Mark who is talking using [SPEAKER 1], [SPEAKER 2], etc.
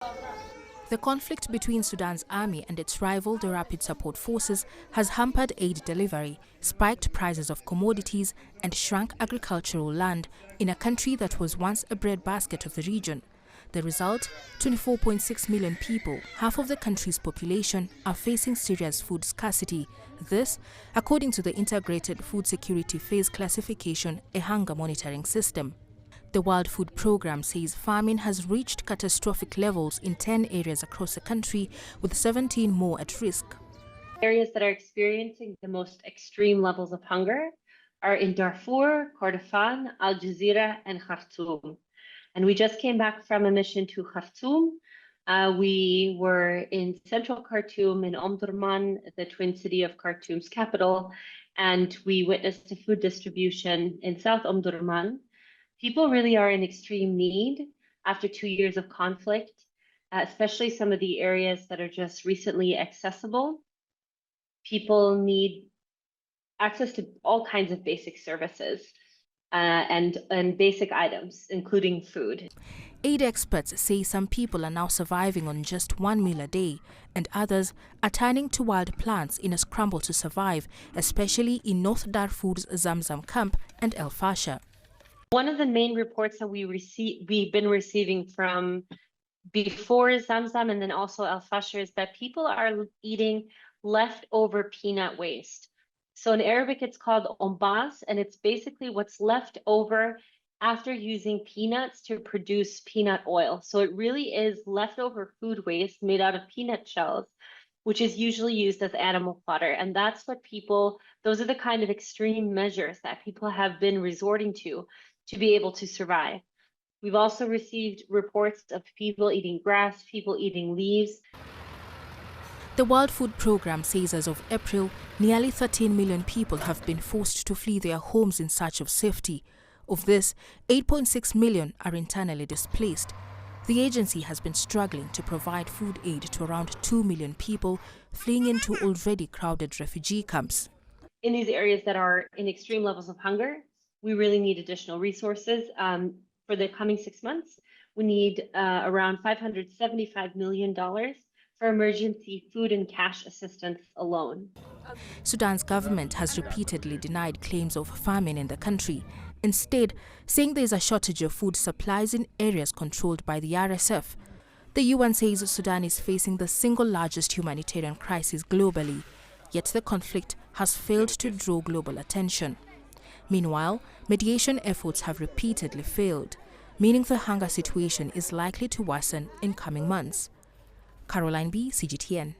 [SPEAKER 1] The conflict between Sudan's army and its rival, the Rapid Support Forces, has hampered aid delivery, spiked prices of commodities, and shrunk agricultural land in a country that was once a breadbasket of the region. The result, 24.6 million people, half of the country's population, are facing serious food scarcity. This, according to the Integrated Food Security Phase Classification, a hunger monitoring system. The World Food Programme says famine has reached catastrophic levels in 10 areas across the country, with 17 more at risk.
[SPEAKER 2] Areas that are experiencing the most extreme levels of hunger are in Darfur, Kordofan, Al Jazeera, and Khartoum. And we just came back from a mission to Khartoum. We were in central Khartoum, in Omdurman, the twin city of Khartoum's capital, and we witnessed a food distribution in South Omdurman. People really are in extreme need after 2 years of conflict, especially some of the areas that are just recently accessible. People need access to all kinds of basic services and basic items, including food.
[SPEAKER 1] Aid experts say some people are now surviving on just one meal a day, and others are turning to wild plants in a scramble to survive, especially in North Darfur's Zamzam camp and El Fasher.
[SPEAKER 2] One of the main reports that we've been receiving from before Zamzam and then also El Fasher is that people are eating leftover peanut waste. So in Arabic, it's called ombas, and it's basically what's left over after using peanuts to produce peanut oil. So it really is leftover food waste made out of peanut shells, which is usually used as animal fodder. And that's what those are the kind of extreme measures that people have been resorting to be able to survive. We've also received reports of people eating grass, people eating leaves.
[SPEAKER 1] The World Food Programme says as of April, nearly 13 million people have been forced to flee their homes in search of safety. Of this, 8.6 million are internally displaced. The agency has been struggling to provide food aid to around 2 million people fleeing into already crowded refugee camps.
[SPEAKER 2] In these areas that are in extreme levels of hunger, we really need additional resources. For the coming 6 months, we need around $575 million for emergency food and cash assistance alone.
[SPEAKER 1] Sudan's government has repeatedly denied claims of famine in the country, instead saying there is a shortage of food supplies in areas controlled by the RSF. The UN says Sudan is facing the single largest humanitarian crisis globally, yet the conflict has failed to draw global attention. Meanwhile, mediation efforts have repeatedly failed, meaning the hunger situation is likely to worsen in coming months. Caroline B., CGTN.